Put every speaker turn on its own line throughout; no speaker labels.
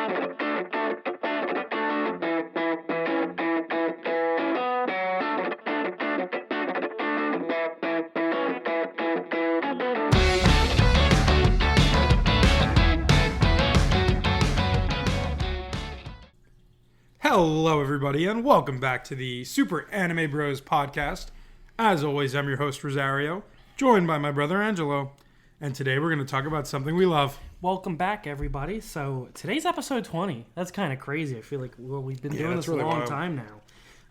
Hello, everybody, and welcome back to the Super Anime Bros podcast. As always, I'm your host, Rosario, joined by my brother, Angelo. And today we're going to talk about something we love.
Welcome back, everybody. So today's episode 20. That's kind of crazy. I feel like we've been doing this really a long time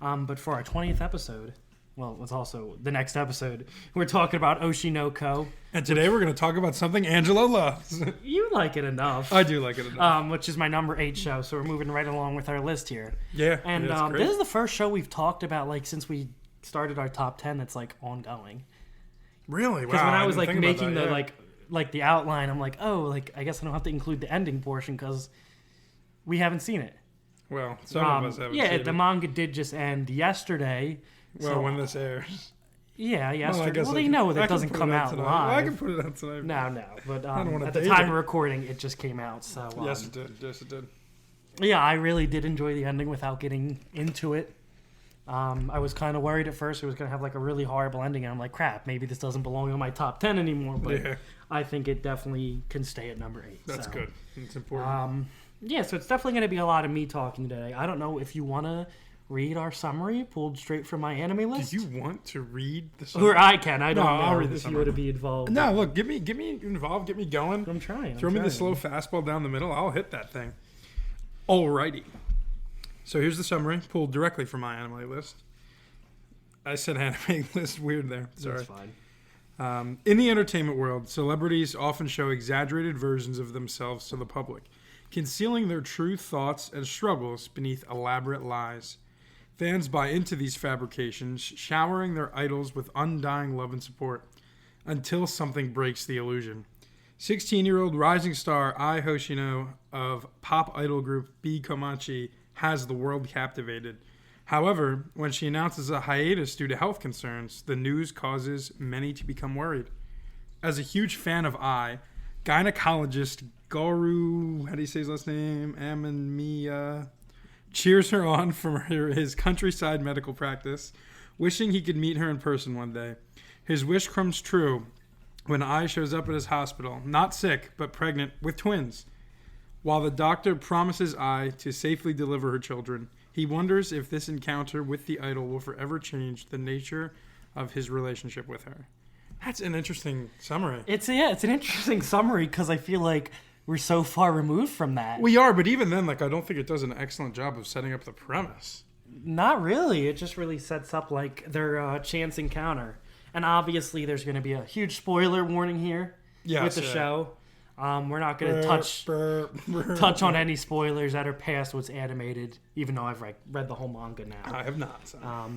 now. But for our 20th episode, well, it's also the next episode, we're talking about Oshi no Ko.
And today we're going to talk about something Angelo loves.
You like it enough.
I do like it enough.
Which is my number 8 show, so we're moving right along with our list here.
Yeah,
and this is the first show we've talked about, like, since we started our top 10 that's, like, ongoing.
Really? Wow.
Because when I was, like, making the, like, the outline, I'm like, oh, like, I guess I don't have to include the ending portion because we haven't seen it.
Well, some of us haven't seen it.
Yeah, the manga did just end yesterday.
Well, so, when this airs.
Yeah, yesterday. Well, they know that doesn't come out live.
Well, I can put it out tonight.
No. But at the time of recording, it just came out. So
yes, it did. Yes, it did.
Yeah, I really did enjoy the ending without getting into it. I was kind of worried at first it was going to have like a really horrible ending, and I'm like, crap, maybe this doesn't belong in my top 10 anymore. But I think it definitely can stay at number 8.
That's good. It's important.
Yeah, so it's definitely going to be a lot of me talking today. I don't know if you want to read our summary pulled straight from my anime list.
Do you want to read the summary?
Or I can. I don't know
I'll read the
if
summary.
You want to be involved.
No, look, get me involved. Get me going.
I'm trying.
Throw me the slow fastball down the middle. I'll hit that thing. Alrighty. So here's the summary pulled directly from my anime list. I said anime list weird there. Sorry.
That's fine.
In the entertainment world, celebrities often show exaggerated versions of themselves to the public, concealing their true thoughts and struggles beneath elaborate lies. Fans buy into these fabrications, showering their idols with undying love and support, until something breaks the illusion. 16-year-old rising star Ai Hoshino of pop idol group B Komachi has the world captivated. However, when she announces a hiatus due to health concerns, the news causes many to become worried. As a huge fan of Ai, gynecologist Goru, how do you say his last name? Amamiya, cheers her on from his countryside medical practice, wishing he could meet her in person one day. His wish comes true when Ai shows up at his hospital, not sick, but pregnant with twins. While the doctor promises Ai to safely deliver her children, he wonders if this encounter with the idol will forever change the nature of his relationship with her. That's an interesting summary.
It's an interesting summary because I feel like we're so far removed from that.
We are, but even then, like, I don't think it does an excellent job of setting up the premise.
Not really. It just really sets up, like, their chance encounter. And obviously, there's going to be a huge spoiler warning here with the show. We're not going to touch on any spoilers that are past what's animated, even though I've read the whole manga now.
I have not.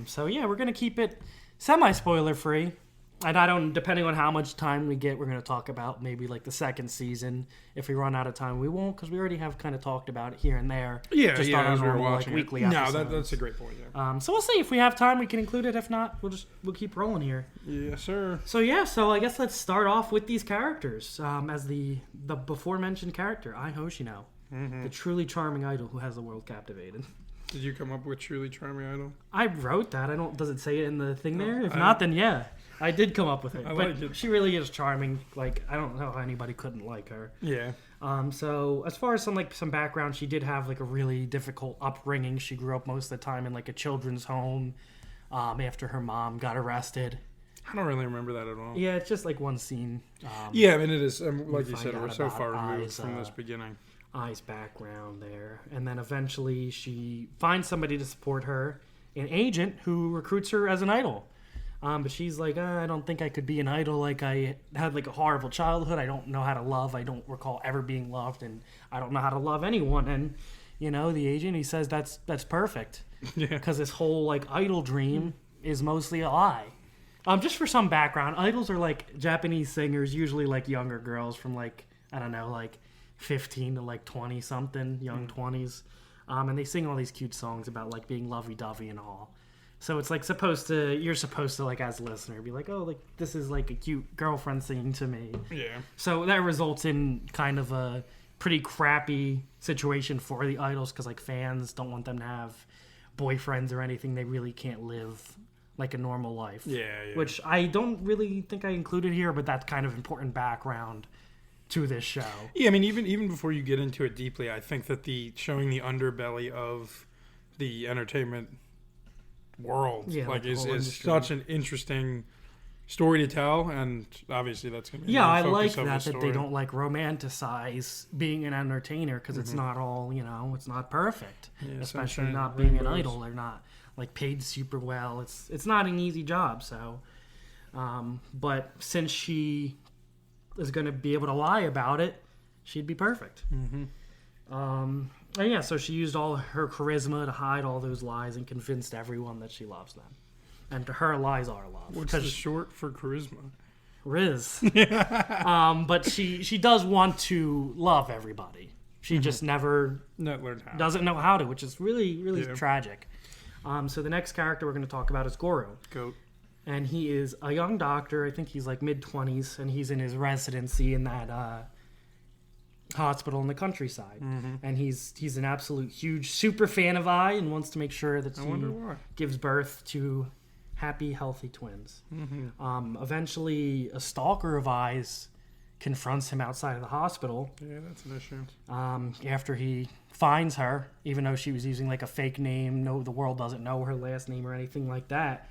So yeah, we're going to keep it semi-spoiler free. And depending on how much time we get, we're going to talk about maybe like the second season. If we run out of time, we won't, because we already have kind of talked about it here and there.
Yeah,
just on our normal, like, weekly episodes.
No, that's a great point. Yeah.
So we'll see if we have time, we can include it. If not, we'll keep rolling here.
Yes, sir.
So I guess let's start off with these characters. As the before mentioned character, Ai Hoshino, the truly charming idol who has the world captivated.
Did you come up with truly charming idol?
I wrote that. Does it say it in the thing there? If not, then yeah. I did come up with it. But she really is charming. Like, I don't know how anybody couldn't like her.
Yeah.
So as far as some background, she did have like a really difficult upbringing. She grew up most of the time in like a children's home after her mom got arrested.
I don't really remember that at all.
Yeah, it's just like one scene.
Yeah, I mean, it is. Like you said, we're so far removed from this beginning.
Ai's background there. And then eventually she finds somebody to support her, an agent who recruits her as an idol. But she's like, I don't think I could be an idol. Like, I had like a horrible childhood. I don't know how to love. I don't recall ever being loved, and I don't know how to love anyone. And the agent, he says that's perfect. Yeah. Because this whole like idol dream is mostly a lie. Just for some background, idols are like Japanese singers, usually like younger girls from like, I don't know, like 15 to like 20 something, young 20s. And they sing all these cute songs about like being lovey-dovey and all. So it's like you're supposed to like as a listener be like, oh, like this is like a cute girlfriend singing to me.
Yeah.
So that results in kind of pretty crappy situation for the idols because like fans don't want them to have boyfriends or anything. They really can't live like a normal life.
Yeah.
Which I don't really think I included here, but that's kind of important background to this show.
Yeah, I mean, even before you get into it deeply, I think that showing the underbelly of the entertainment world is such an interesting story to tell, and obviously that's going to be
I
the
like
focus of
that they don't like romanticize being an entertainer because it's not all it's not perfect, especially not being an idol. They're not like paid super well. It's not an easy job. So, but since she is going to be able to lie about it, she'd be perfect. And so she used all her charisma to hide all those lies and convinced everyone that she loves them. And to her, lies are love.
What's the short for charisma?
Riz. But she does want to love everybody. She just never doesn't know how to, which is really tragic. So the next character we're going to talk about is Goro.
Goat.
And he is a young doctor. I think he's like mid-20s, and he's in his residency in that hospital in the countryside. And he's an absolute huge super fan of I and wants to make sure that she gives birth to happy, healthy twins. Eventually, a stalker of I's confronts him outside of the hospital.
Yeah, that's an issue.
After he finds her, even though she was using like a fake name, the world doesn't know her last name or anything like that.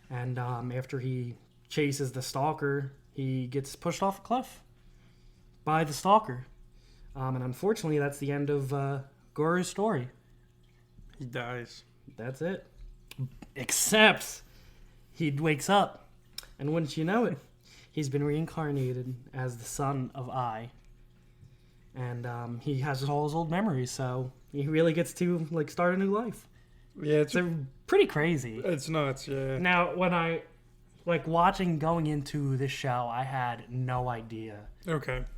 And after he chases the stalker, he gets pushed off a cliff by the stalker. And unfortunately, that's the end of Goro's story.
He dies.
That's it. Except he wakes up, and wouldn't you know it, he's been reincarnated as the son of I. And he has all his old memories, so he really gets to like start a new life.
Yeah,
they're pretty crazy.
It's nuts, yeah.
Now, when I going into this show, I had no idea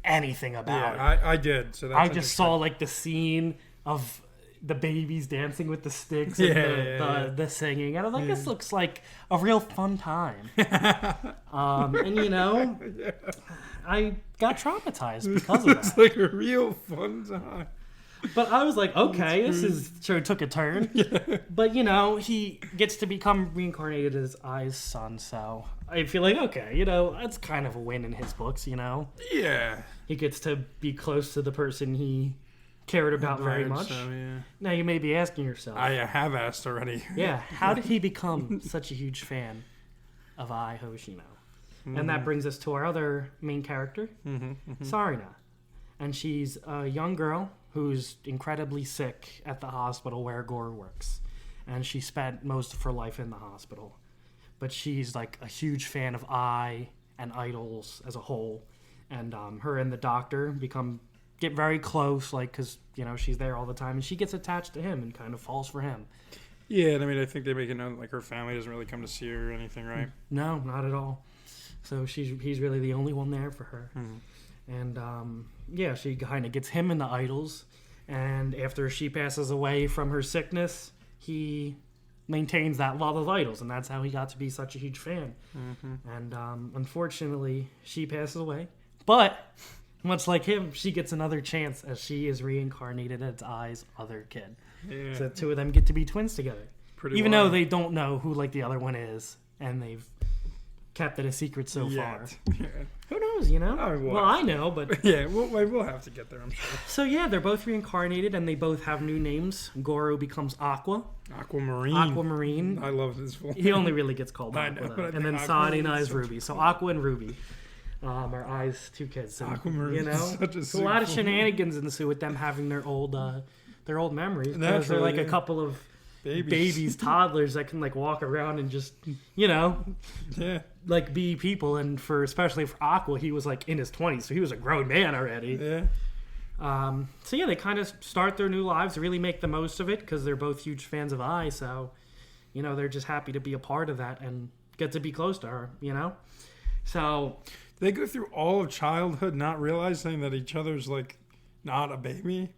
anything about it.
I did. So that's
I just saw like the scene of the babies dancing with the sticks and the singing, and I was like, this looks like a real fun time. And I got traumatized because of that.
It's like a real fun time.
But I was like, okay, show took a turn. But, he gets to become reincarnated as I's son, so I feel like, okay, that's kind of a win in his books,
Yeah.
He gets to be close to the person he cared about very much.
So, yeah.
Now, you may be asking yourself.
I have asked already.
Yeah, how did he become such a huge fan of I, Hoshino? And that brings us to our other main character, Sarina. And she's a young girl who's incredibly sick at the hospital where Goro works. And she spent most of her life in the hospital. But she's like a huge fan of I and idols as a whole. And her and the doctor get very close, like, because, she's there all the time. And she gets attached to him and kind of falls for him.
Yeah, and I mean, I think they make it known like her family doesn't really come to see her or anything, right?
No, not at all. So he's really the only one there for her. And she kind of gets him in the idols. And after she passes away from her sickness, he maintains that love of idols. And that's how he got to be such a huge fan. And unfortunately, she passes away. But much like him, she gets another chance as she is reincarnated as I's other kid. Yeah. So the two of them get to be twins together. Even though they don't know who like the other one is. And they've kept it a secret so far. Yeah. Who knows, Well, I know, but...
Yeah, we'll have to get there, I'm sure.
So, yeah, they're both reincarnated, and they both have new names. Goro becomes Aqua.
Aquamarine. I love his full name.
He only really gets called Aqua, though. And then Sarina is Ruby. So, Aqua and Ruby are I's two kids. So,
Aquamarine is such
a lot of shenanigans ensue with them having their old memories. Because they're like a couple of... Babies, toddlers that can like walk around and just, like be people. And especially for Aqua, he was like in his 20s, so he was a grown man already.
Yeah.
So yeah, they kind of start their new lives, really make the most of it because they're both huge fans of I. So, they're just happy to be a part of that and get to be close to her. So
they go through all of childhood not realizing that each other's like not a baby.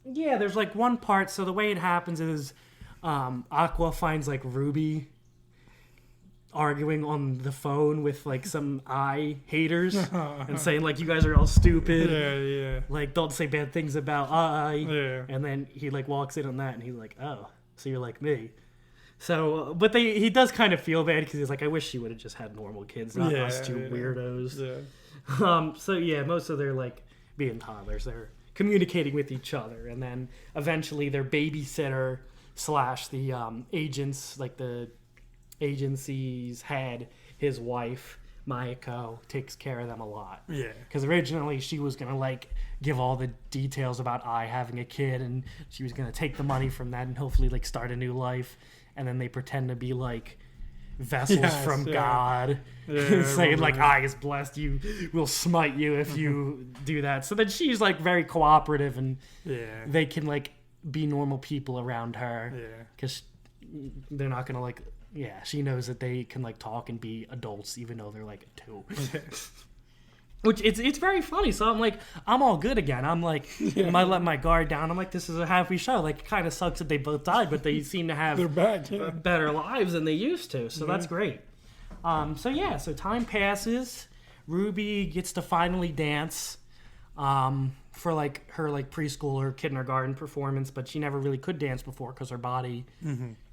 Yeah, there's like one part. So the way it happens is Aqua finds like Ruby arguing on the phone with like some eye haters and saying like, you guys are all stupid.
Yeah.
Like, don't say bad things about I.
Yeah.
And then he like walks in on that and he's like, oh, so you're like me. So, but he does kind of feel bad because he's like, I wish she would have just had normal kids, not us two weirdos.
Yeah.
So yeah, most of their like being toddlers, they're communicating with each other, and then eventually their babysitter / the agents, like the agency's head, his wife Mayako, takes care of them a lot.
Yeah.
Because originally she was gonna like give all the details about I having a kid, and she was gonna take the money from that and hopefully like start a new life. And then they pretend to be like vessels from God, saying like I is blessed, you will smite you if you do that. So then she's like very cooperative, and they can like be normal people around her because they're not gonna like she knows that they can like talk and be adults even though they're like 2. Which it's very funny. So I'm like, I'm all good again. I'm like, am I letting my guard down? I'm like, this is a happy show. Like, it kind of sucks that they both died, but they seem to have
they're back,
better lives than they used to. So that's great. So time passes. Ruby gets to finally dance for like her like preschool or kindergarten performance, but she never really could dance before because her body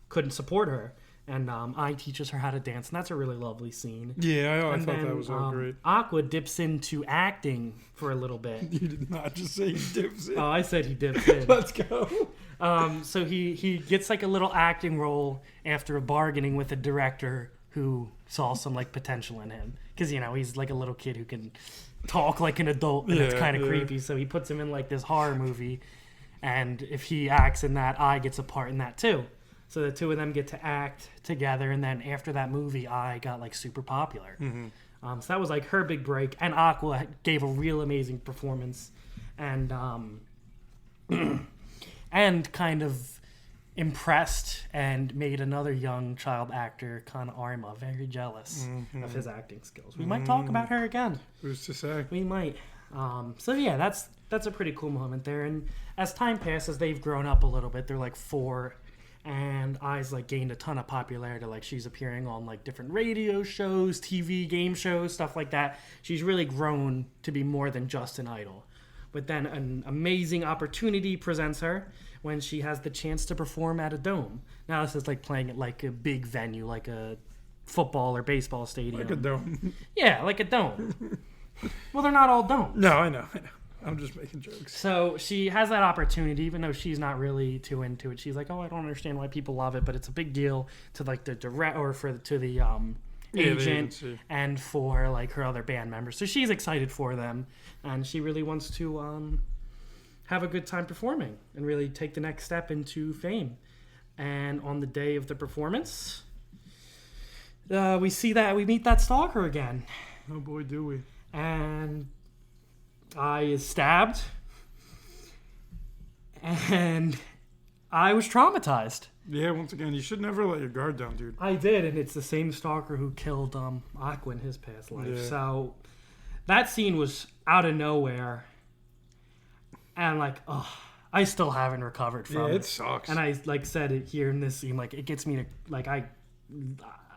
couldn't support her. And I teaches her how to dance, and that's a really lovely scene.
Yeah, I thought that was all great.
Aqua dips into acting for a little bit.
You did not just say he dips in.
Oh, I said he dips in.
Let's go.
So he gets like a little acting role after bargaining with a director who saw some like potential in him. Because, you know, he's like a little kid who can talk like an adult, and it's kind of creepy. So he puts him in like this horror movie, and if he acts in that, I gets a part in that too. So the two of them get to act together, and then after that movie, I got like super popular. So that was like her big break, and Aqua gave a real amazing performance, and and kind of impressed and made another young child actor, kind of Arma, very jealous of his acting skills. We might talk about her again.
Who's to say?
We might. So yeah, that's a pretty cool moment there. And as time passes, they've grown up a little bit. They're like 4. And Ai's like gained a ton of popularity. Like she's appearing on like different radio shows, TV, game shows, stuff like that. She's really grown to be more than just an idol. But then an amazing opportunity presents her when she has the chance to perform at a dome. Now this is like playing at like a big venue, like a football or baseball stadium.
Like a dome.
Yeah, like a dome. Well, they're not all domes.
No, I know. I'm just making jokes.
So she has that opportunity, even though she's not really too into it. She's like, "Oh, I don't understand why people love it, but it's a big deal to like the direct or to the agent and for like her other band members." So she's excited for them, and she really wants to have a good time performing and really take the next step into fame. And on the day of the performance, we meet that stalker again.
Oh boy, do we!
And I is stabbed, and I was traumatized.
Yeah, once again, you should never let your guard down, dude.
I did, and it's the same stalker who killed Aqua in his past life.
Yeah.
So that scene was out of nowhere, and like, I still haven't recovered from it.
Yeah, it sucks.
And I like said it here in this scene, like it gets me to like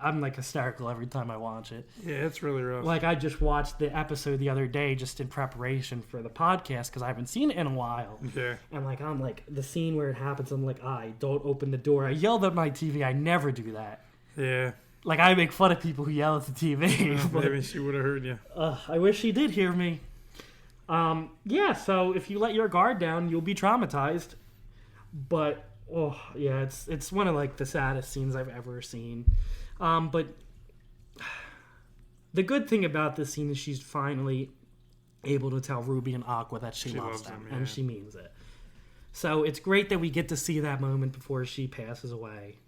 I'm like hysterical every time I watch it.
Yeah, it's really rough.
Like I just watched the episode the other day just in preparation for the podcast because I haven't seen it in a while.
Yeah.
And like I'm like the scene where it happens, I'm like, don't open the door. I yelled at my TV. I never do that.
Yeah.
Like I make fun of people who yell at the TV.
But maybe she would have heard you.
I wish she did hear me. Yeah. So if you let your guard down, you'll be traumatized. But it's one of like the saddest scenes I've ever seen. But the good thing about this scene is she's finally able to tell Ruby and Aqua that she loves them, and she means it. So it's great that we get to see that moment before she passes away.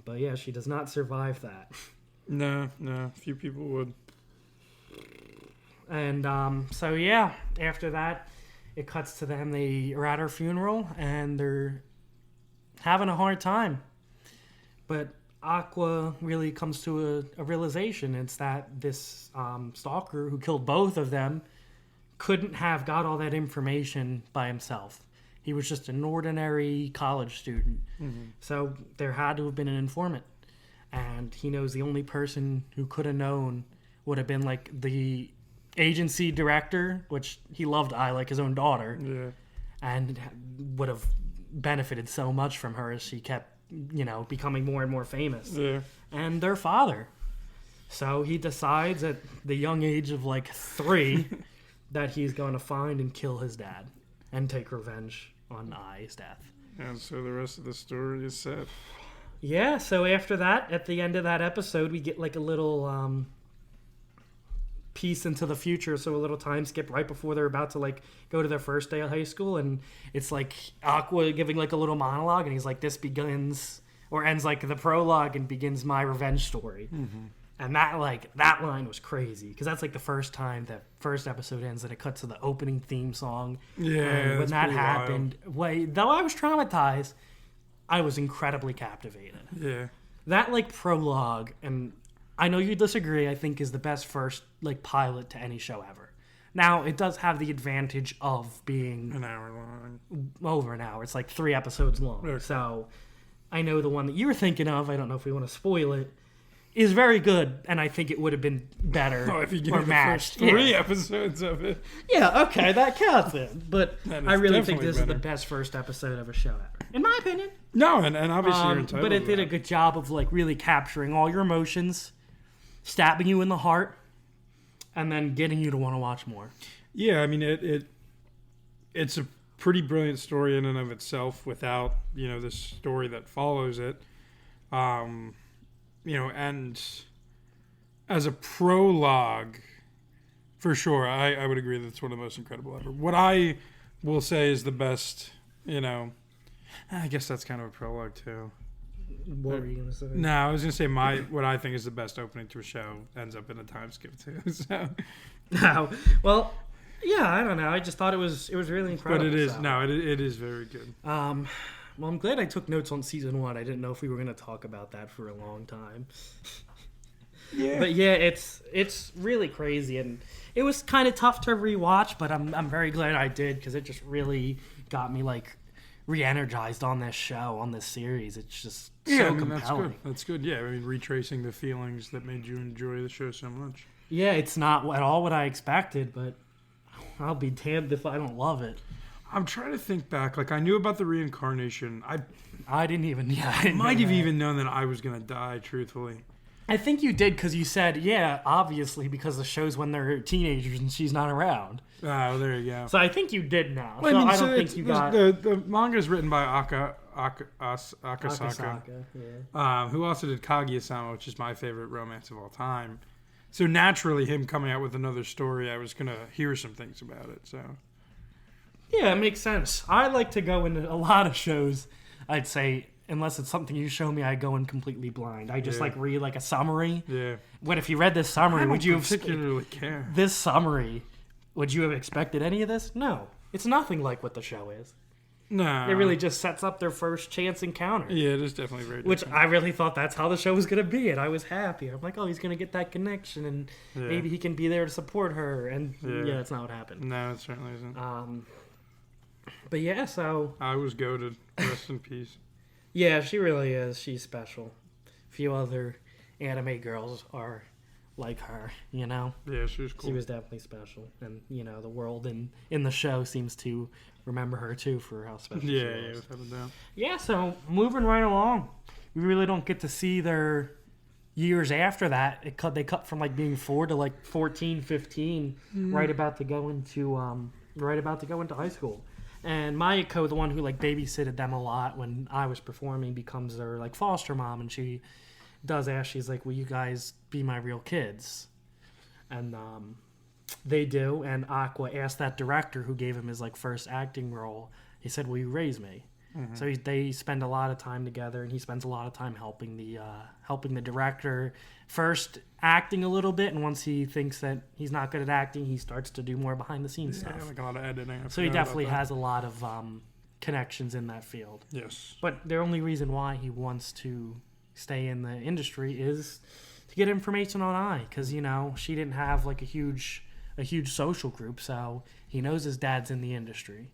But yeah, she does not survive that.
No, few people would.
And so yeah, after that, it cuts to them. They are at her funeral, and they're having a hard time. But Aqua really comes to a realization. It's that this stalker who killed both of them couldn't have got all that information by himself. He was just an ordinary college student. Mm-hmm. So there had to have been an informant. and he knows the only person who could have known would have been like the agency director, which he loved like his own daughter, and would have benefited so much from her as she kept, becoming more and more famous. And their father. So he decides at the young age of like 3 that he's going to find and kill his dad and take revenge on Ai's death.
And so the rest of the story is set.
Yeah, so after that, at the end of that episode, we get like a little piece into the future, so a little time skip right before they're about to like go to their first day of high school, and it's like Aqua giving like a little monologue, and he's like, this begins or ends like the prologue and begins my revenge story. And that line was crazy, because that's like the first time that first episode ends and it cuts to the opening theme song. And when that happened, though I was traumatized, I was incredibly captivated. That like prologue, and I know you disagree, I think is the best first like pilot to any show ever. Now, it does have the advantage of being
an hour long.
Over an hour. It's like 3 episodes long. Okay. So I know the one that you were thinking of, I don't know if we want to spoil it, is very good, and I think it would have been better
if you give
or
the
matched.
First 3 episodes of it.
Yeah, okay, that counts then. But I really think this
better.
is the best first episode of a show ever, in my opinion.
No, and obviously you're entitled
but it
to
did
that.
a good job of like really capturing all your emotions, stabbing you in the heart, and then getting you to want to watch more.
Yeah, I mean it's a pretty brilliant story in and of itself without, this story that follows it. And as a prologue, for sure, I would agree that it's one of the most incredible ever. What I will say is the best, I guess that's kind of a prologue too.
What were you going to say?
No, I was going to say what I think is the best opening to a show ends up in a time skip too. So.
No, well, yeah, I don't know. I just thought it was really incredible.
But it is,
so.
it is very good.
Well, I'm glad I took notes on season 1. I didn't know if we were going to talk about that for a long time.
Yeah.
But yeah, it's really crazy, and it was kind of tough to rewatch, but I'm very glad I did, because it just really got me like re-energized on this show, on this series. It's just so compelling.
That's good. Yeah, I mean, retracing the feelings that made you enjoy the show so much.
Yeah, it's not at all what I expected, but I'll be damned if I don't love it.
I'm trying to think back. Like, I knew about the reincarnation.
I didn't even. Yeah,
I might have even known that I was gonna die. Truthfully,
I think you did, because you said, yeah, obviously, because the show's when they're teenagers and she's not around.
Oh, there you go.
So I think you did now.
Well,
I don't think you got
the manga is written by Akasaka,
yeah.
Who also did Kaguya-sama, which is my favorite romance of all time. So naturally, him coming out with another story, I was gonna hear some things about it. So.
Yeah, it makes sense. I like to go into a lot of shows, I'd say, unless it's something you show me, I go in completely blind. I just like read like a summary.
Yeah.
What if you read this summary, would you
particularly care?
This summary, would you have expected any of this? No. It's nothing like what the show is.
No.
It really just sets up their first chance encounter.
Yeah, it is definitely very different.
Which I really thought that's how the show was going to be, and I was happy. I'm like, oh, he's going to get that connection, and maybe he can be there to support her. And yeah, that's not what happened.
No, it certainly isn't.
But yeah, so...
I was goated. Rest in peace.
Yeah, she really is. She's special. A few other anime girls are like her,
Yeah, she was cool.
She was definitely special. And, the world in the show seems to remember her, too, for how special she was.
Yeah, without a doubt.
Yeah, so moving right along. We really don't get to see their years after that. They cut from, like, being 4 to, like, 14, 15, right about to go into high school. And Mayako, the one who like babysitted them a lot when I was performing, becomes their like foster mom, and she does ask, she's like, will you guys be my real kids? And they do, and Aqua asked that director who gave him his like first acting role, he said, will you raise me? Mm-hmm. So they spend a lot of time together, and he spends a lot of time helping the director, first acting a little bit, and once he thinks that he's not good at acting, he starts to do more behind the scenes stuff.
Yeah, like a lot of editing.
So he definitely has a lot of connections in that field.
Yes.
But the only reason why he wants to stay in the industry is to get information on Ai, because she didn't have like a huge social group, so he knows his dad's in the industry.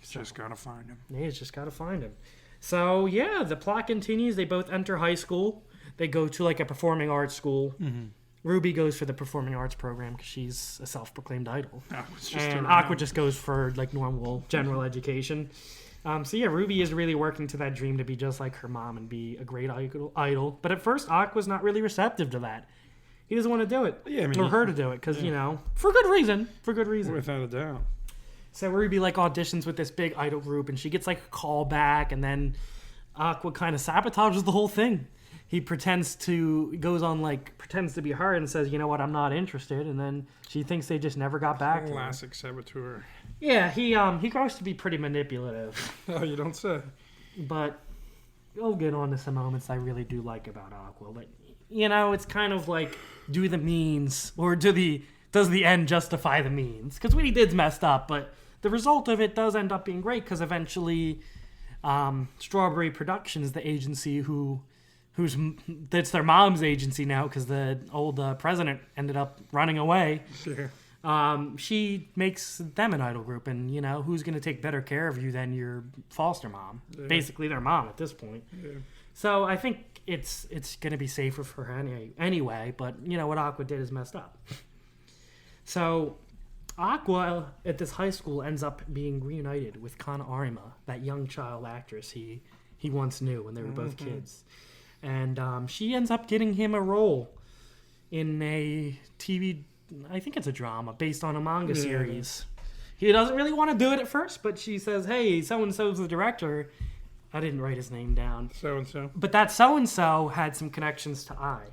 Just gotta find him.
Yeah, he's just gotta find him. So yeah, the plot continues. They both enter high school. They go to like a performing arts school. Ruby goes for the performing arts program because she's a self-proclaimed idol. And Aqua just goes for like normal general education. So yeah, Ruby is really working to that dream to be just like her mom and be a great idol. But at first, Aqua's not really receptive to that. He doesn't want to do it.
Yeah, I mean,
or her to do it because, you know, for good reason. For good reason.
Without a doubt.
So Ruby like auditions with this big idol group and she gets like a call back and then Aqua kind of sabotages the whole thing. He pretends to be her and says, you know what, I'm not interested. And then she thinks they just never got back to her.
Classic saboteur.
Yeah, he grows to be pretty manipulative.
Oh, you don't say.
But we'll get on to some moments I really do like about Aqua. But, you know, it's kind of like, do the means or does the end justify the means? Because what he did's messed up, but the result of it does end up being great because eventually Strawberry Productions, the agency that's their mom's agency now because the old president ended up running away.
Sure.
She makes them an idol group, and you know who's going to take better care of you than your foster mom? Yeah. Basically, their mom at this point. Yeah. So I think it's going to be safer for her anyway. But you know what Aqua did is messed up. So Aqua at this high school ends up being reunited with Kana Arima, that young child actress he once knew when they were both kids. And she ends up getting him a role in a TV, I think it's a drama, based on a manga series. He doesn't really want to do it at first, but she says, hey, so-and-so's the director. I didn't write his name down.
So-and-so.
But that so-and-so had some connections to I.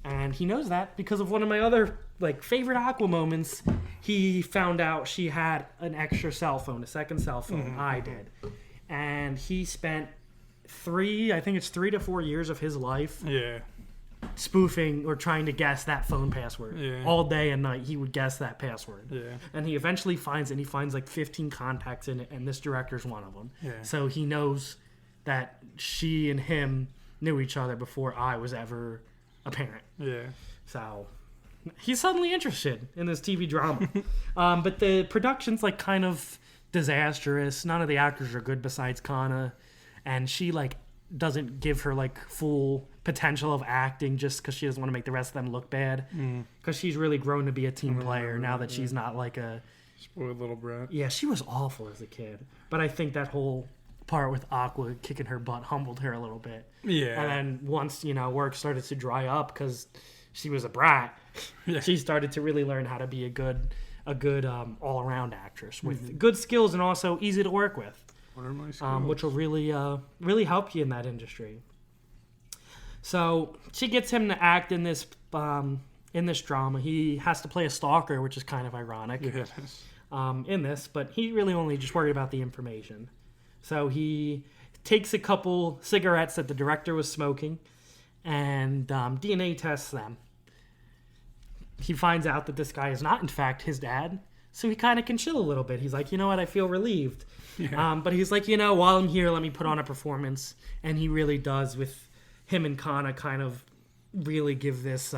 And he knows that because of one of my other favorite Aqua moments. He found out she had an extra cell phone, a second cell phone. I did. And he spent 3 to 4 years of his life spoofing or trying to guess that phone password. All day and night he would guess that password. And he eventually finds it, and he finds 15 contacts in it, and this director's one of them. So he knows that she and him knew each other before I was ever a parent. So he's suddenly interested in this TV drama. But the production's kind of disastrous. None of the actors are good besides Kana. And she doesn't give her full potential of acting just because she doesn't want to make the rest of them look bad. Because she's really grown to be a team player now that she's not a
spoiled little brat.
Yeah, she was awful as a kid. But I think that whole part with Aqua kicking her butt humbled her a little bit. And then once work started to dry up because she was a brat, she started to really learn how to be a good all around actress with good skills and also easy to work with. Which will really help you in that industry. So she gets him to act in this drama. He has to play a stalker, which is kind of ironic in this, but he really only just worried about the information. So he takes a couple cigarettes that the director was smoking and DNA tests them. He finds out that this guy is not, in fact, his dad. So he kind of can chill a little bit. He's like, you know what, I feel relieved. But he's like, while I'm here, let me put on a performance. And he really does, with him and Kana kind of really give this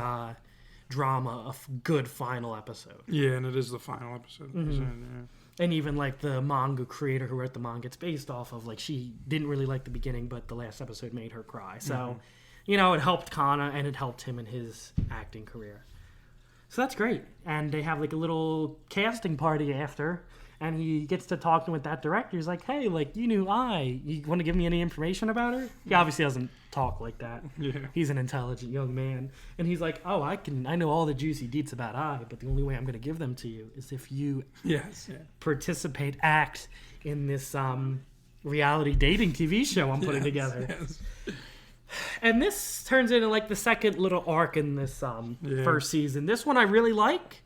drama a good final episode.
Yeah, and it is the final episode.
And even the manga creator who wrote the manga it's based off of, she didn't really like the beginning, but the last episode made her cry. So, it helped Kana and it helped him in his acting career. So that's great. And they have a little casting party after. And he gets to talking with that director. He's like, hey, you knew you want to give me any information about her? He obviously doesn't talk like that. He's an intelligent young man. And he's like, oh, I know all the juicy deets about but the only way I'm going to give them to you is if you act in this reality dating TV show I'm putting together. And this turns into the second little arc in this first season. This one I really like.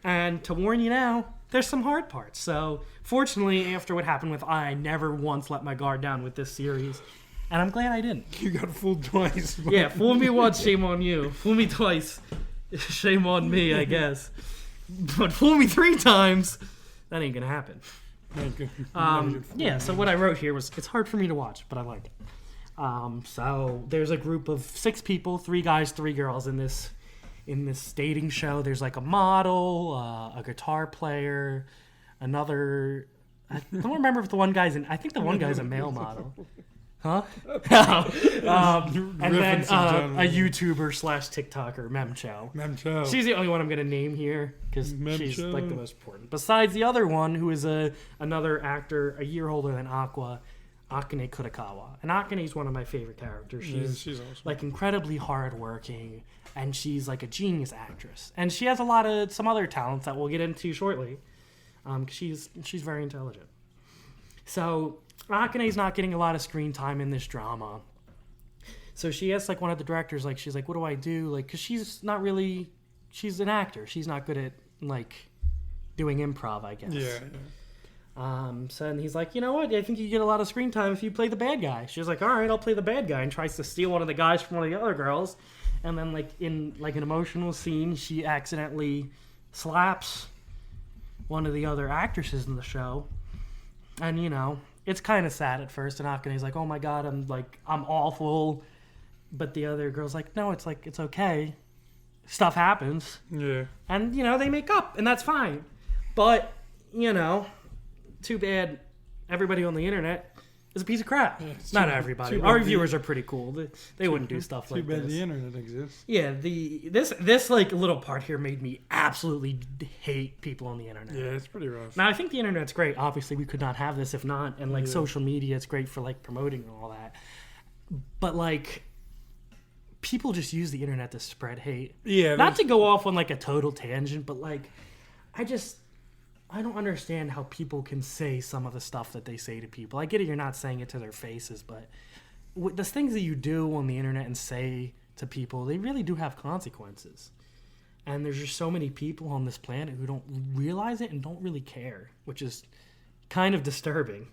And to warn you now, there's some hard parts. So fortunately, after what happened with I never once let my guard down with this series. And I'm glad I didn't.
You got fooled twice.
Yeah, fool me once, shame on you. Fool me twice, shame on me, I guess. But fool me 3 times, that ain't gonna happen. So what I wrote here was, it's hard for me to watch, but I like it. So there's a group of 6 people, 3 guys, 3 girls in this dating show. There's a model, a guitar player, another. I don't remember if the one guy's I think the one guy's a male model. Huh? And then
Referencing
a YouTuber / TikToker, Memcho.
Memcho.
She's the only one I'm going to name here because she's
Memcho.
like the most important. Besides the other one, who is another actor a year older than Aqua, Akane Kurakawa. And Akane is one of my favorite characters. She's
awesome.
like incredibly hardworking, and she's like a genius actress. And she has some other talents that we'll get into shortly. She's very intelligent. So Akane's not getting a lot of screen time in this drama. So she asks like one of the directors, like she's like, "What do I do?" Like, because she's an actor. She's not good at like doing improv, I guess.
Yeah.
So and he's like, "You know what? I think you get a lot of screen time if you play the bad guy." She's like, "All right, I'll play the bad guy," and tries to steal one of the guys from one of the other girls. And then like in like an emotional scene, she accidentally slaps one of the other actresses in the show. And, you know, it's kind of sad at first. And Akane's like, "Oh my God, I'm awful." But the other girl's like, "No, it's okay. Stuff happens."
Yeah.
And, you know, they make up, and that's fine. But, you know, too bad everybody on the internet is a piece of crap. Yeah, Not everybody. Our viewers are pretty cool. They wouldn't do stuff like this.
Too bad the internet exists.
Yeah, this like little part here made me absolutely hate people on the internet.
Yeah, it's pretty rough.
Now I think the internet's great. Obviously, we could not have this if not. And like social media, it's great for like promoting and all that. But like, people just use the internet to spread hate.
Yeah.
Not to go off on like a total tangent, but like, I don't understand how people can say some of the stuff that they say to people. I get it, you're not saying it to their faces, but the things that you do on the internet and say to people, they really do have consequences. And there's just so many people on this planet who don't realize it and don't really care, which is kind of disturbing.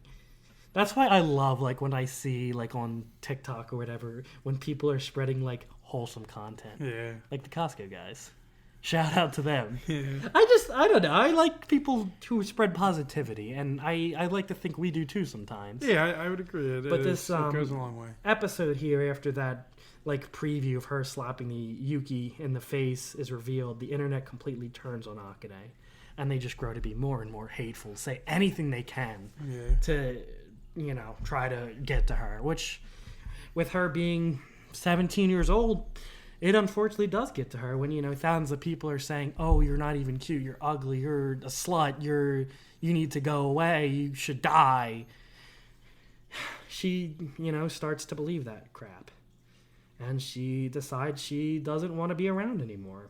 That's why I love, like, when I see, like, on TikTok or whatever, when people are spreading, like, wholesome content.
Yeah.
Like the Costco guys. Shout out to them.
Yeah.
I don't know. I like people who spread positivity, and I like to think we do too sometimes.
Yeah, I would agree.
But this
it goes a long way.
episode here, after that like preview of her slapping the Yuki in the face is revealed, the internet completely turns on Akane, and they just grow to be more and more hateful, say anything they can to, you know, try to get to her. Which, with her being 17 years old, it unfortunately does get to her when, you know, thousands of people are saying, "Oh, you're not even cute, you're ugly, you're a slut, you need to go away, you should die." She, you know, starts to believe that crap. And she decides she doesn't want to be around anymore.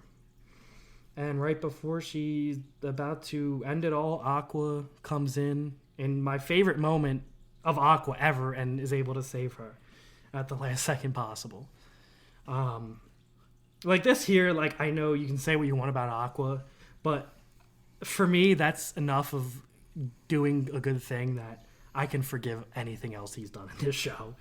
And right before she's about to end it all, Aqua comes in my favorite moment of Aqua ever, and is able to save her at the last second possible. Like this here, like, I know you can say what you want about Aqua, but for me, that's enough of doing a good thing that I can forgive anything else he's done in this show.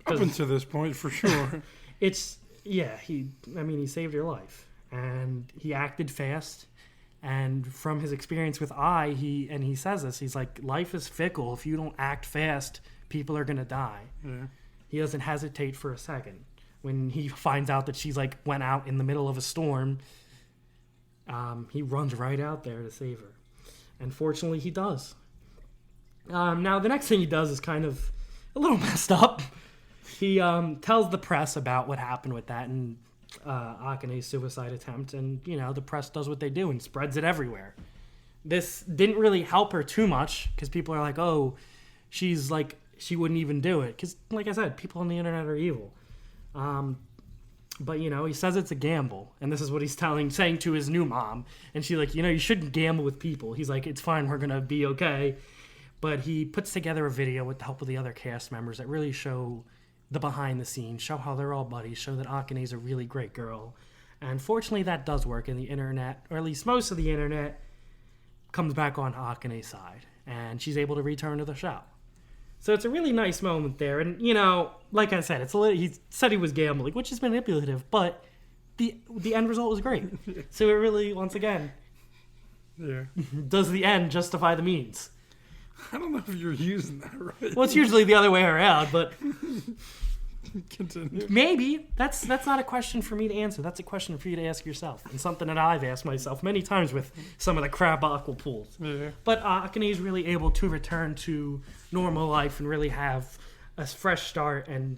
Up until this point, for sure.
He saved your life, and he acted fast, and from his experience with he says this, he's like, life is fickle. If you don't act fast, people are going to die.
Yeah. He
doesn't hesitate for a second. When he finds out that she's like went out in the middle of a storm, he runs right out there to save her. And fortunately, he does. Now, the next thing he does is kind of a little messed up. He tells the press about what happened with that and Akane's suicide attempt. And, you know, the press does what they do and spreads it everywhere. This didn't really help her too much because people are like, "Oh, she's like, she wouldn't even do it." Because, like I said, people on the internet are evil. But, you know, he says it's a gamble, and this is what he's saying to his new mom, and she's like, "You know, you shouldn't gamble with people." He's like, "It's fine, we're gonna be okay." But he puts together a video with the help of the other cast members that really show the behind the scenes, show how they're all buddies, show that Akane's a really great girl. And fortunately, that does work, and the internet, or at least most of the internet, comes back on Akane's side, and she's able to return to the show. So it's a really nice moment there. And, you know, like I said, he said he was gambling, which is manipulative, but the end result was great. So it really, once again, does the end justify the means?
I don't know if you're using that right.
Well, it's usually the other way around, but
continue.
Maybe. That's not a question for me to answer. That's a question for you to ask yourself, and something that I've asked myself many times with some of the crap Aqua pulls.
Yeah.
But Akane is really able to return to normal life and really have a fresh start, and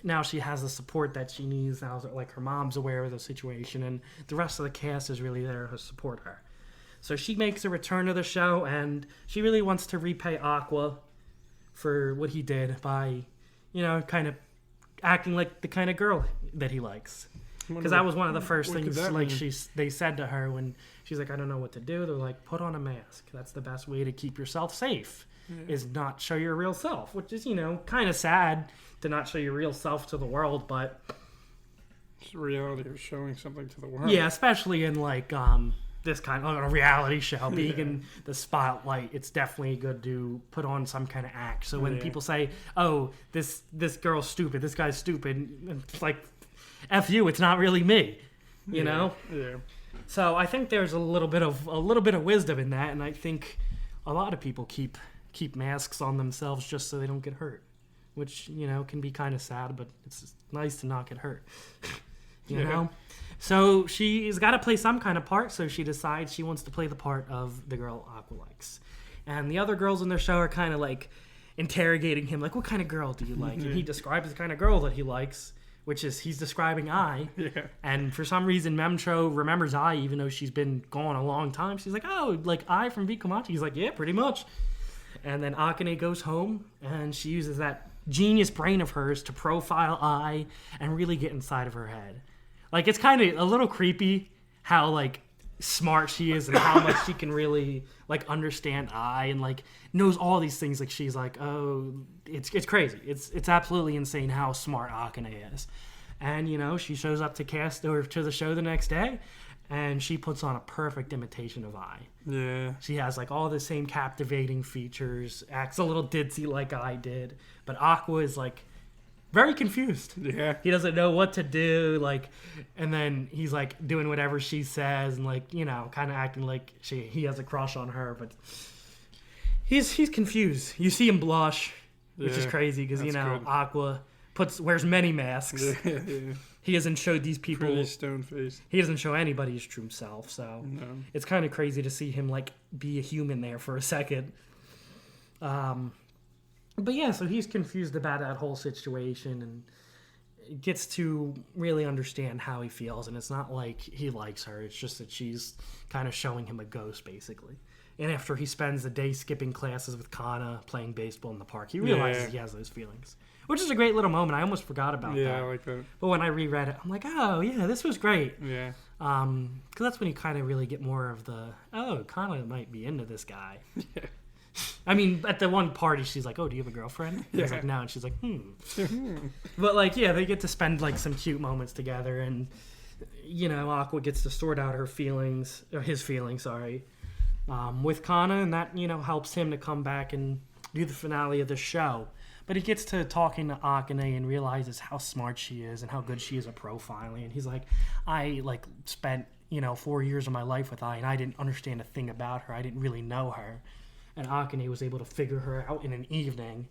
now she has the support that she needs. Now, like, her mom's aware of the situation, and the rest of the cast is really there to support her. So she makes a return to the show, and she really wants to repay Aqua for what he did by, kind of acting like the kind of girl that he likes. Because that was one of the first things they said to her when she's like, I don't know what to do. They're like, put on a mask. That's the best way to keep yourself safe, is not show your real self, which is, kind of sad to not show your real self to the world, but
it's the reality of showing something to the world.
Yeah, especially in like this kind of a reality show, being in the spotlight, it's definitely good to put on some kind of act. So when people say, "Oh, this girl's stupid, this guy's stupid," it's like, "F you, it's not really me," you know.
Yeah.
So I think there's a little bit of wisdom in that, and I think a lot of people keep masks on themselves just so they don't get hurt, which can be kind of sad, but it's nice to not get hurt. you know. So she's got to play some kind of part, so she decides she wants to play the part of the girl Aqua likes. And the other girls in their show are kind of like interrogating him, like, what kind of girl do you like? And he describes the kind of girl that he likes, which is he's describing Ai.
Yeah.
And for some reason, Memcho remembers Ai, even though she's been gone a long time. She's like, oh, like Ai from Vikomachi? He's like, yeah, pretty much. And then Akane goes home, and she uses that genius brain of hers to profile Ai and really get inside of her head. Like, it's kind of a little creepy how, like, smart she is and how much she can really, like, understand Ai and, like, knows all these things. Like, she's like, oh, it's crazy. It's absolutely insane how smart Akane is. And, she shows up to the show the next day, and she puts on a perfect imitation of Ai.
Yeah.
She has, like, all the same captivating features, acts a little ditzy like Ai did, but Aqua is, like, very confused.
Yeah.
He doesn't know what to do, like, and then he's, like, doing whatever she says and, like, kind of acting like he has a crush on her, but he's confused. You see him blush, which is crazy because, good. Aqua wears many masks.
Yeah.
He hasn't showed these people.
Pretty stone-faced.
He doesn't show anybody his true self, so it's kind of crazy to see him, like, be a human there for a second. But yeah, so he's confused about that whole situation and gets to really understand how he feels. And it's not like he likes her. It's just that she's kind of showing him a ghost, basically. And after he spends the day skipping classes with Kana, playing baseball in the park, he realizes he has those feelings. Which is a great little moment. I almost forgot about that.
Yeah, I like that.
But when I reread it, I'm like, oh, yeah, this was great.
Yeah.
Because that's when you kind of really get more of the, oh, Kana might be into this guy.
Yeah.
I mean, at the one party, she's like, oh, do you have a girlfriend? And he's like, no. And she's like, But, like, yeah, they get to spend, like, some cute moments together. And, Aqua gets to sort out his feelings, with Kana. And that, helps him to come back and do the finale of the show. But he gets to talking to Akane and realizes how smart she is and how good she is at profiling. And he's like, I, like, spent, 4 years of my life with Ai, and I didn't understand a thing about her. I didn't really know her. And Akane was able to figure her out in an evening.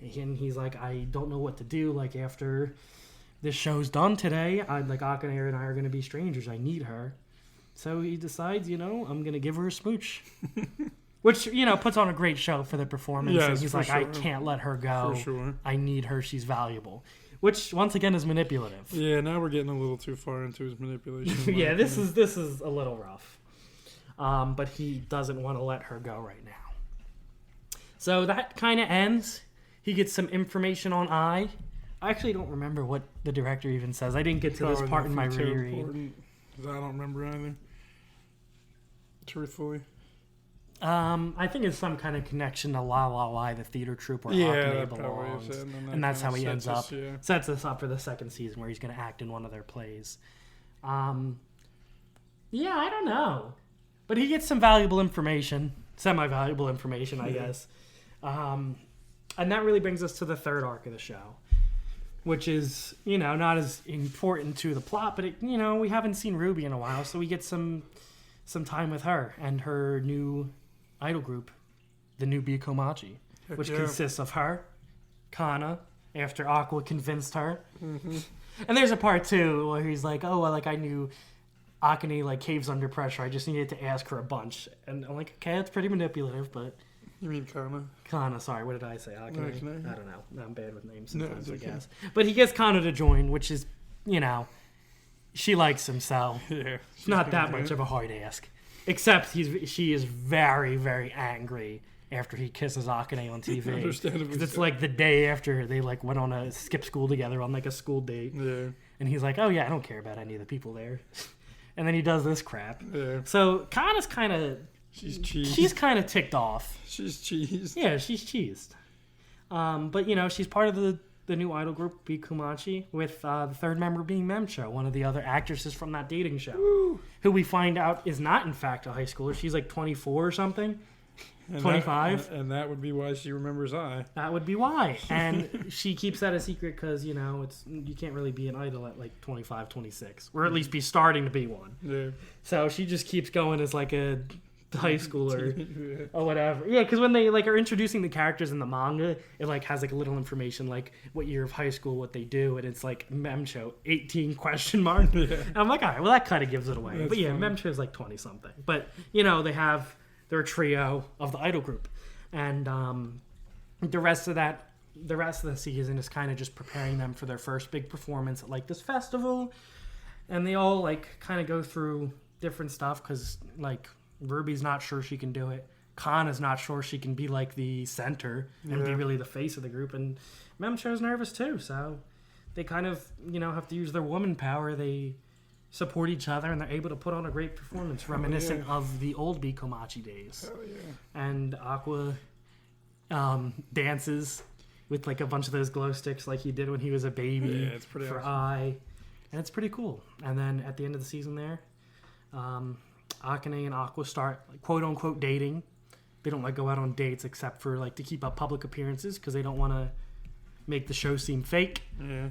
And he's like, I don't know what to do. Like, after this show's done today, Akane and I are going to be strangers. I need her. So he decides, I'm going to give her a smooch. Which, puts on a great show for the performance.
Yes,
and he's like,
sure.
I can't let her go.
For sure.
I need her. She's valuable. Which, once again, is manipulative.
Yeah, now we're getting a little too far into his manipulation.
Yeah, this is a little rough. But he doesn't want to let her go right now. So that kind of ends. He gets some information on Ai. I actually don't remember what the director even says. I didn't get to this part in my reread.
I don't remember either. Truthfully.
I think it's some kind of connection to La La La, the theater troupe where Akane belongs. And that's how he ends up. Sets us up for the second season where he's going to act in one of their plays. Yeah, I don't know. But he gets some valuable information. Semi-valuable information, I guess. And that really brings us to the third arc of the show, which is, not as important to the plot, but, we haven't seen Ruby in a while, so we get some time with her and her new idol group, the new Bikomachi, which consists of her, Kana, after Aqua convinced her. Mm-hmm. And there's a part, too, where he's like, oh, I knew Akane, caves under pressure. I just needed to ask her a bunch. And I'm like, okay, that's pretty manipulative, but
You mean Kana?
Kana, sorry, what did I say? Akane?
Akane.
I don't know. I'm bad with names sometimes,
No,
I
it's
guess. But he gets Kana to join, which is, she likes him, so
Yeah.
it's not that much of a hard ask. Except she is very, very angry after he kisses Akane on TV.
Understandably.
Because it's
so.
like the day after they like went on a skip school together on like a school date.
Yeah.
And he's like, oh yeah, I don't care about any of the people there. And then he does this crap.
Yeah.
So Kana's kind of...
She's cheesed.
She's kind of ticked off.
She's cheesed.
Yeah, she's cheesed. But, she's part of the new idol group, Bikumachi, with the third member being Memcho, one of the other actresses from that dating show, who we find out is not, in fact, a high schooler. She's like 24 or something. 25.
And that would be why she remembers I.
That would be why. And she keeps that a secret because, you can't really be an idol at like 25, 26. Or at least be starting to be one.
Yeah.
So she just keeps going as like a high schooler or whatever. Yeah, because when they like are introducing the characters in the manga, it like has like a little information like what year of high school, what they do, and it's like Memcho 18 question mark.
Yeah.
And I'm like, all right, well that kind of gives it away.
That's
but yeah,
funny.
Memcho is like 20 something. But they have their trio of the idol group, and the rest of the season is kind of just preparing them for their first big performance at like this festival, and they all like kind of go through different stuff because like Ruby's not sure she can do it. Kana's not sure she can be like the center and be really the face of the group, and Memcho's nervous too. So they kind of have to use their woman power. They support each other, and they're able to put on a great performance reminiscent of the old Bikomachi days.
Hell yeah.
And Aqua dances with like a bunch of those glow sticks like he did when he was a baby.
Yeah, it's pretty
for
awesome.
Ai. And it's pretty cool. And then at the end of the season there, Akane and Aqua start like, quote unquote dating. They don't like go out on dates except for like to keep up public appearances because they don't want to make the show seem fake.
Yeah.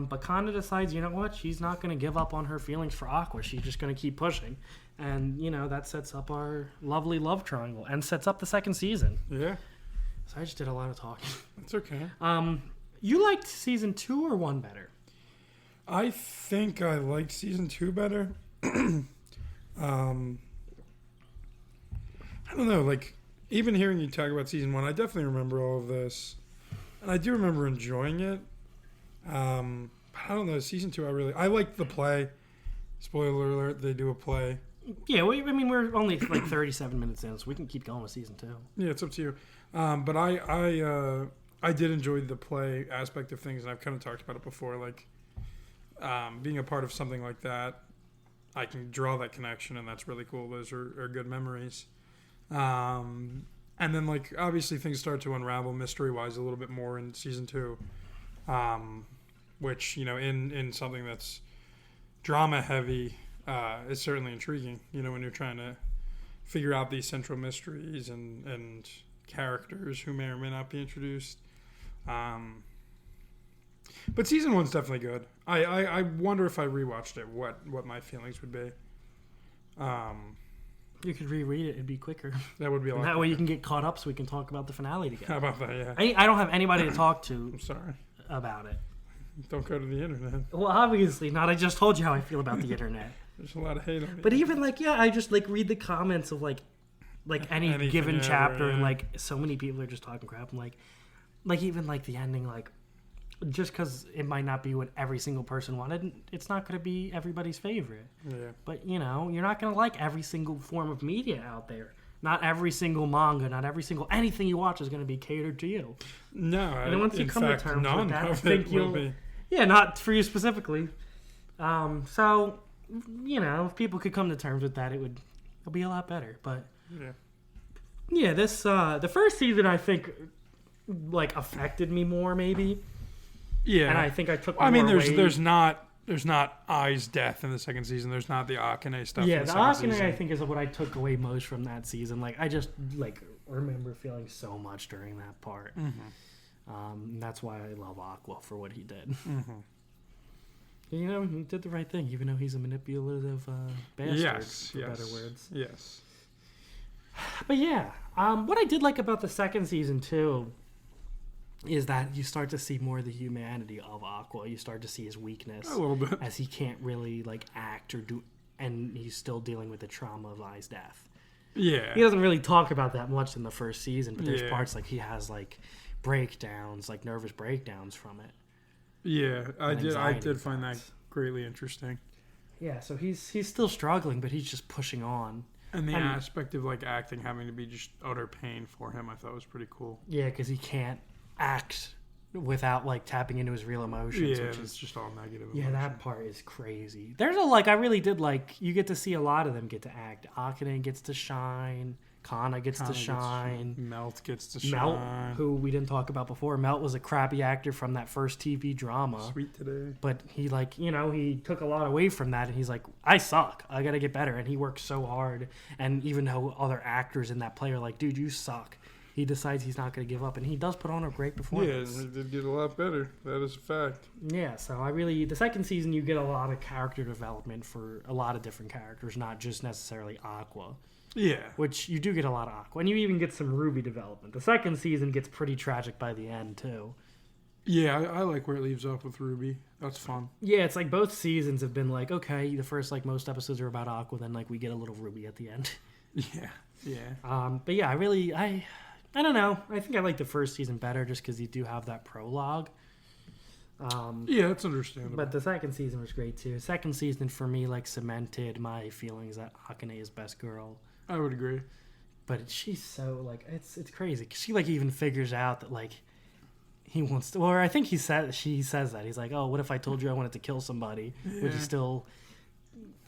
But Kana decides, you know what? She's not going to give up on her feelings for Aqua. She's just going to keep pushing. And, that sets up our lovely love triangle and sets up the second season.
Yeah.
So I just did a lot of talking.
That's okay.
You liked season 2 or 1 better?
I think I liked season 2 better. I don't know, like, even hearing you talk about season 1, I definitely remember all of this. And I do remember enjoying it. But I don't know, season 2, I liked the play. Spoiler alert, they do a play.
Yeah, we're only like 37 minutes in, so we can keep going with season 2.
Yeah, it's up to you. But I did enjoy the play aspect of things, and I've kind of talked about it before. Like, being a part of something like that, I can draw that connection, and that's really cool. Those are good memories. And then, like, obviously things start to unravel mystery-wise a little bit more in season 2, which, in something that's drama-heavy is certainly intriguing, when you're trying to figure out these central mysteries and characters who may or may not be introduced. But season 1's definitely good. I wonder if I rewatched it, what my feelings would be.
You could reread it; it'd be quicker.
That would be a lot.
And that way, you can get caught up, so we can talk about the finale
How
together.
about that? Yeah.
I don't have anybody to talk to
I'm sorry.
about it.
Don't go to the internet.
Well, obviously not. I just told you how I feel about the internet.
There's a lot of hate on it.
But even I just like read the comments of like any
Anything
given
ever,
chapter, and
yeah.
like so many people are just talking crap. And like even like the ending, like just because it might not be what every single person wanted, it's not going to be everybody's favorite.
Yeah.
But you're not going to like every single form of media out there. Not every single manga, not every single anything you watch is going to be catered to you.
No,
And then once you
in
come
fact,
to terms
none
with that, I
of
think
it will
you'll.
be.
Yeah, not for you specifically. So, if people could come to terms with that, it'll be a lot better. But yeah, this the first season I think like affected me more maybe.
Yeah,
And I think I took.
I mean,
more
there's
away.
there's not Ai's death in the second season. There's not the Akane stuff.
Yeah,
in
the
the second
Akane
season.
I think is what I took away most from that season. Like I just remember feeling so much during that part.
Mm-hmm.
That's why I love Aqua for what he did.
Mm-hmm.
He did the right thing, even though he's a manipulative bastard,
Yes,
for
yes,
better words.
yes.
But yeah, what I did like about the second season too is that you start to see more of the humanity of Aqua. You start to see his weakness
A little bit.
as he can't really like act or do, and he's still dealing with the trauma of Ai's death.
Yeah.
He doesn't really talk about that much in the first season, but there's
Yeah.
parts like he has like breakdowns, like nervous breakdowns from it.
Yeah, I
And
did. I
anxiety
did find that
attacks.
greatly interesting.
Yeah, so he's still struggling, but he's just pushing on.
And the
And-
aspect of like acting having to be just utter pain for him, I thought was pretty cool.
Yeah, because he can't act without like tapping into his real emotions,
Yeah,
which
it's
is
just all negative.
yeah,
emotion.
that part is crazy. There's a like I really did like you get to see a lot of them get to act. Akane gets to shine. Kana gets to shine.
Melt gets to
Melt,
shine.
who we didn't talk about before, Melt was a crappy actor from that first TV drama.
Sweet today.
But he like, he took a lot away from that and he's like, I suck. I gotta get better. And he works so hard. And even though other actors in that play are like, dude, you suck. He decides he's not gonna give up and he does put on a great
Yeah,
performance.
it did get a lot better. That is a fact.
Yeah, so the second season you get a lot of character development for a lot of different characters, not just necessarily Aqua.
Yeah.
Which you do get a lot of Aqua. And you even get some Ruby development. The second season gets pretty tragic by the end too.
Yeah, I like where it leaves off with Ruby. That's fun.
Yeah, it's like both seasons have been like, okay, the first like most episodes are about Aqua, then like we get a little Ruby at the end.
Yeah. Yeah.
But yeah, I don't know. I think I like the first season better just because you do have that prologue.
Yeah, that's understandable.
But the second season was great too. Second season for me like cemented my feelings that Akane is best girl.
I would agree.
But she's so like it's crazy. 'Cause she like even figures out that like he wants to. Or I think she says that he's like, oh, what if I told you I wanted to kill somebody? Would you still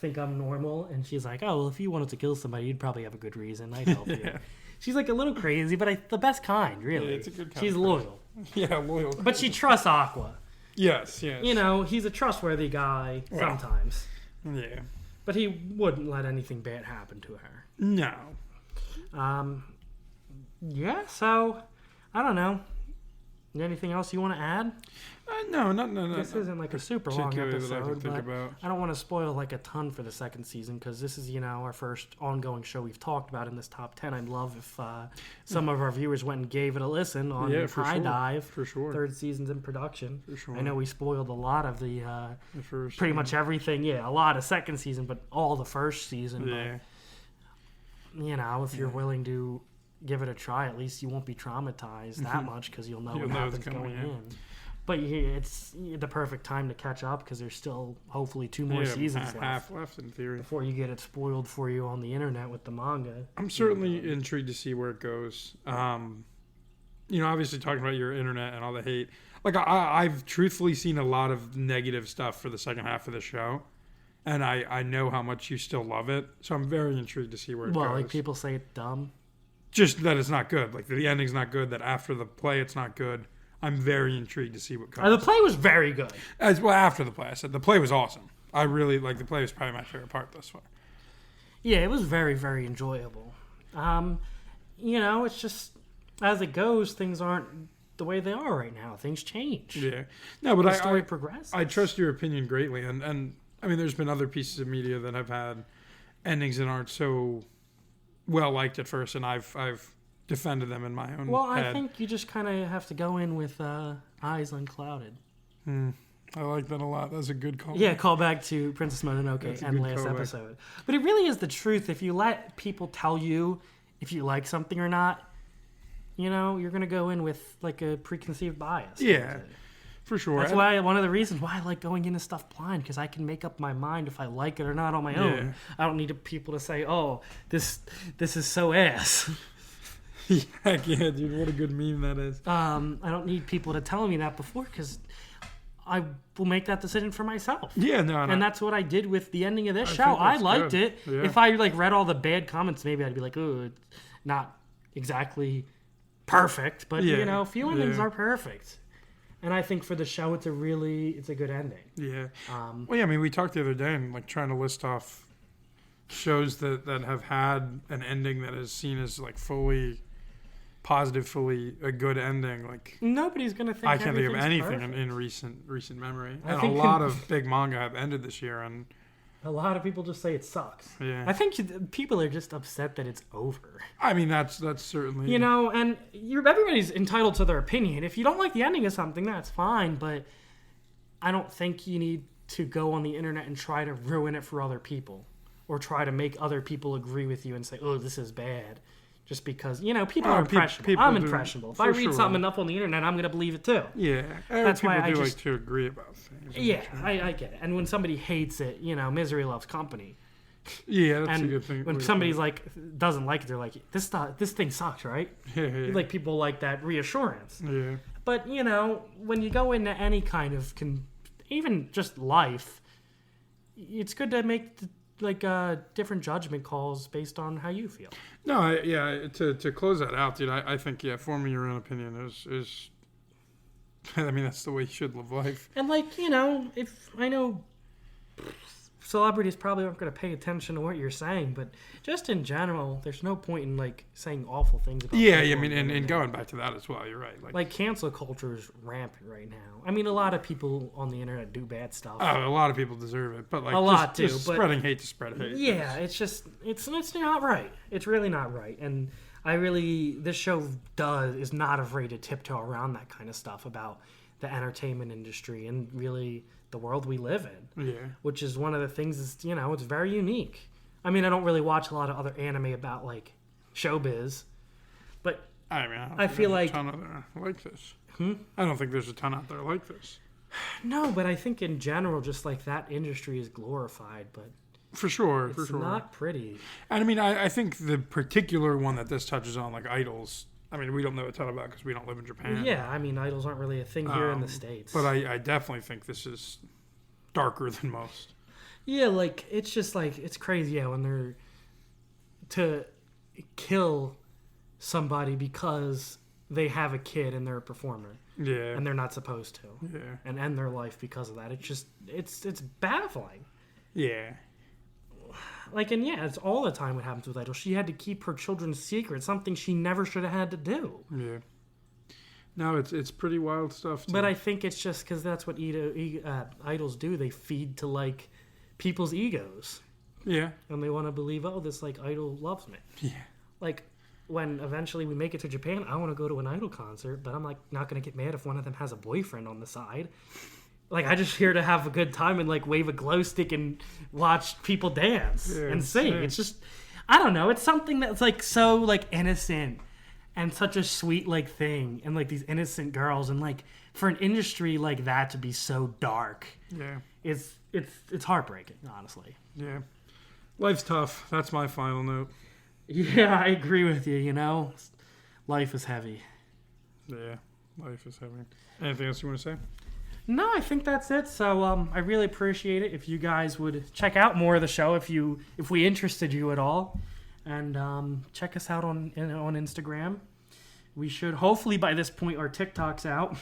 think I'm normal? And she's like, oh, well, if you wanted to kill somebody, you'd probably have a good reason. I'd help you. She's like a little crazy, but the best kind, really.
Yeah, it's a good kind
She's
of
loyal,
Yeah, loyal.
but she trusts Aqua.
Yes.
He's a trustworthy guy sometimes,
Yeah.
but he wouldn't let anything bad happen to her.
No.
Yeah, so I don't know. Anything else you want to add?
No.
This isn't like a super long
particularly that I can
episode,
think
but
about.
I don't want to spoil like a ton for the second season because this is, our first ongoing show we've talked about in this top 10. I'd love if some of our viewers went and gave it a listen on High Dive.
For sure.
Third season's in production.
For sure.
I know we spoiled a lot of the
first
pretty much everything. Yeah, a lot of second season, but all the first season.
Yeah.
But, if you're willing to give it a try, at least you won't be traumatized that much because you'll know what happens going in. But it's the perfect time to catch up because there's still hopefully 2 more seasons
half left in theory.
before you get it spoiled for you on the internet with the manga.
I'm certainly intrigued to see where it goes. Obviously talking about your internet and all the hate. Like I've truthfully seen a lot of negative stuff for the second half of the show. And I know how much you still love it. So I'm very intrigued to see where it goes.
Well, like people say it's dumb.
Just that it's not good. Like the ending's not good. That after the play it's not good. I'm very intrigued to see what comes.
The play was very good.
As well, after the play, I said the play was awesome. I really like the play. Was probably my favorite part thus far.
Yeah, it was very, very enjoyable. It's just as it goes, things aren't the way they are right now. Things change.
Yeah, no, but
The story progresses.
I trust your opinion greatly, and I mean, there's been other pieces of media that have had endings that aren't so well liked at first, and I've defended them in my own head.
I think you just kind of have to go in with eyes unclouded.
I like that a lot. That's a good call.
Yeah, call back to Princess Mononoke
That's a
and
good
last
callback.
episode. But it really is the truth. If you let people tell you if you like something or not, you're going to go in with like a preconceived bias.
Yeah, for sure.
That's why one of the reasons why I like going into stuff blind, because I can make up my mind if I like it or not on my own. I don't need people to say, "Oh, this is so ass."
Yeah, dude, what a good meme that is.
I don't need people to tell me that before because I will make that decision for myself.
Yeah, no,
And that's what I did with the ending of this
I
show.
think
I
that's
liked
good.
it.
Yeah.
If I read all the bad comments, maybe I'd be like, "Oh, it's not exactly perfect," but few endings are perfect. And I think for the show, it's a good ending.
Yeah. Well, yeah, I mean, we talked the other day and like trying to list off shows that have had an ending that is seen as like fully positive, fully a good ending. Like
Nobody's gonna think
I can't think of
everything's
anything
perfect.
in recent memory.
I
And a
think
lot of big manga have ended this year, and
A lot of people just say it sucks.
yeah,
I think people are just upset that it's over.
I mean that's certainly
And everybody's entitled to their opinion. If you don't like the ending of something, that's fine. But I don't think you need to go on the internet and try to ruin it for other people. or try to make other people agree with you and say, oh, this is bad. Just because, people are
Oh,
impressionable.
people
I'm
do,
impressionable. If
for
I read
sure.
something enough on the internet, I'm going to believe it too.
Yeah,
That's
people
why I
do
just-
like to agree about things.
Yeah, I get it. And when somebody hates it, misery loves company.
Yeah, that's
And
a good thing.
when somebody's like doesn't like it, they're like, this thing sucks, right?
Yeah.
Like people like that reassurance.
Yeah.
But when you go into any kind of even just life, it's good to make different judgment calls based on how you feel.
No, to close that out, dude, I think, forming your own opinion is I mean, that's the way you should live life.
And if I know celebrities probably aren't going to pay attention to what you're saying, but just in general, there's no point in saying awful things about
Yeah, I
people
mean,
on the
and
internet.
going back to that as well, you're right.
Like cancel culture is rampant right now. I mean, a lot of people on the internet do bad stuff.
Oh, a lot of people deserve it, but
A lot do,
just
but-
spreading hate to spread hate.
Yeah, it's not right. It's really not right. And this show is not afraid to tiptoe around that kind of stuff about the entertainment industry and really the world we live in.
Yeah.
Which is one of the things that's, it's very unique. I mean, I don't really watch a lot of other anime about showbiz, but
I mean,
I feel
there's
like-
a ton out there like this. I don't think there's a ton out there like this.
no, but I think in general, just that industry is glorified, but
For sure,
it's
for sure.
not pretty.
And I mean, I think the particular one that this touches on, like idols, I mean, we don't know a ton about because we don't live in Japan.
Yeah, I mean, idols aren't really a thing here in the States.
But I definitely think this is darker than most.
Yeah, it's just it's crazy when they're to kill somebody because they have a kid and they're a performer
Yeah.
and they're not supposed to,
Yeah.
and end their life because of that. It's just it's baffling.
Yeah.
And it's all the time what happens with idols. She had to keep her children's secret, something she never should have had to do.
Yeah. No, it's pretty wild stuff. Too.
But I think it's just because that's what idols do. They feed to people's egos.
Yeah.
And they want to believe, oh, this idol loves me.
Yeah.
When eventually we make it to Japan, I want to go to an idol concert, but I'm not going to get mad if one of them has a boyfriend on the side. I just here to have a good time and wave a glow stick and watch people dance and sing.
yeah.
It's just, I don't know. It's something that's so innocent and such a sweet thing, and these innocent girls, and for an industry like that to be so dark,
Yeah.
it's heartbreaking, honestly.
Yeah. Life's tough. That's my final note.
Yeah, I agree with you. Life is heavy.
Yeah. Life is heavy. Anything else you want to say?
No, I think that's it. So I really appreciate it if you guys would check out more of the show if we interested you at all, and check us out on Instagram. We should hopefully by this point our TikTok's out.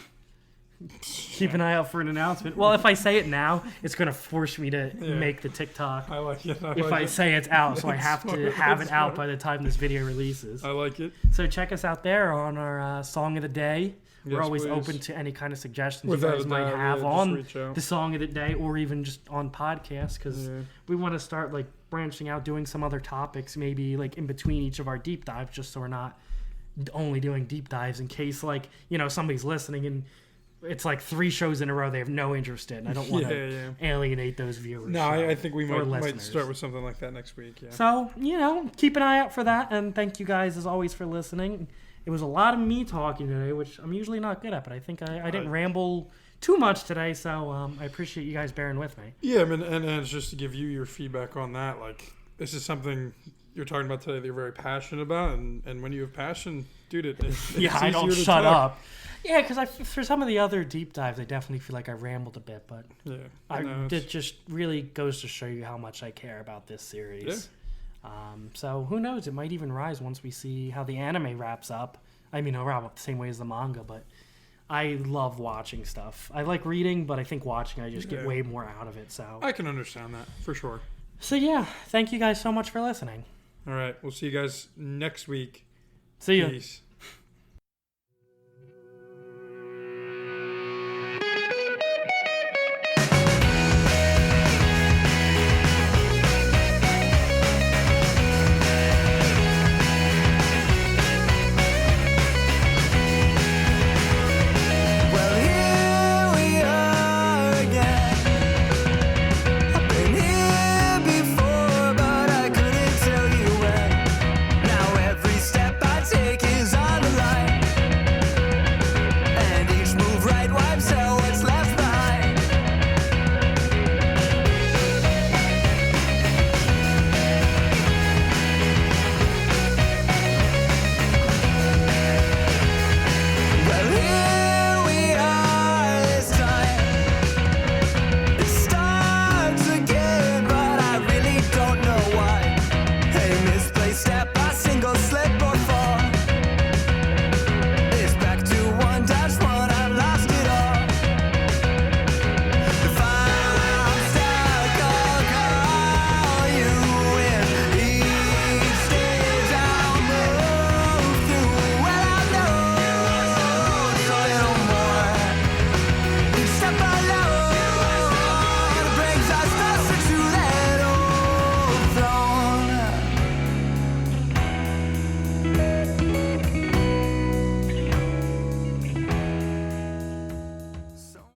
Keep an eye out for an announcement. Well, if I say it now, it's going to force me to make the TikTok.
I like it.
If I say it's out, so I have to have it out
smart.
by the time this video releases.
I like it.
So check us out there on our song of the day. We're
Yes,
always
please.
open to any kind of suggestions
Without
you guys
a
might
doubt,
have
just
on
reach out.
the song of the day, or even just on podcasts, because
Yeah.
we want to start branching out, doing some other topics, maybe in between each of our deep dives, just so we're not only doing deep dives in case somebody's listening and it's 3 shows in a row they have no interest in. I don't want to
Yeah.
alienate those viewers.
No, I think we
or
might
listeners.
start with something like that next week. Yeah.
So, keep an eye out for that. And thank you guys, as always, for listening. It was a lot of me talking today, which I'm usually not good at, but I think I didn't ramble too much today. So I appreciate you guys bearing with me.
Yeah, I mean, and it's just to give you your feedback on that. This is something you're talking about today that you're very passionate about. And when you have passion, dude, it's
I don't
easier to
shut
talk.
up. Yeah, because for some of the other deep dives, I definitely feel like I rambled a bit, but
Yeah.
it just really goes to show you how much I care about this series. So who knows? It might even rise once we see how the anime wraps up. I mean, it'll wrap up the same way as the manga, but I love watching stuff. I like reading, but I think watching, I just get way more out of it. So
I can understand that for sure.
So yeah, thank you guys so much for listening.
All right. We'll see you guys next week.
See ya.
Peace.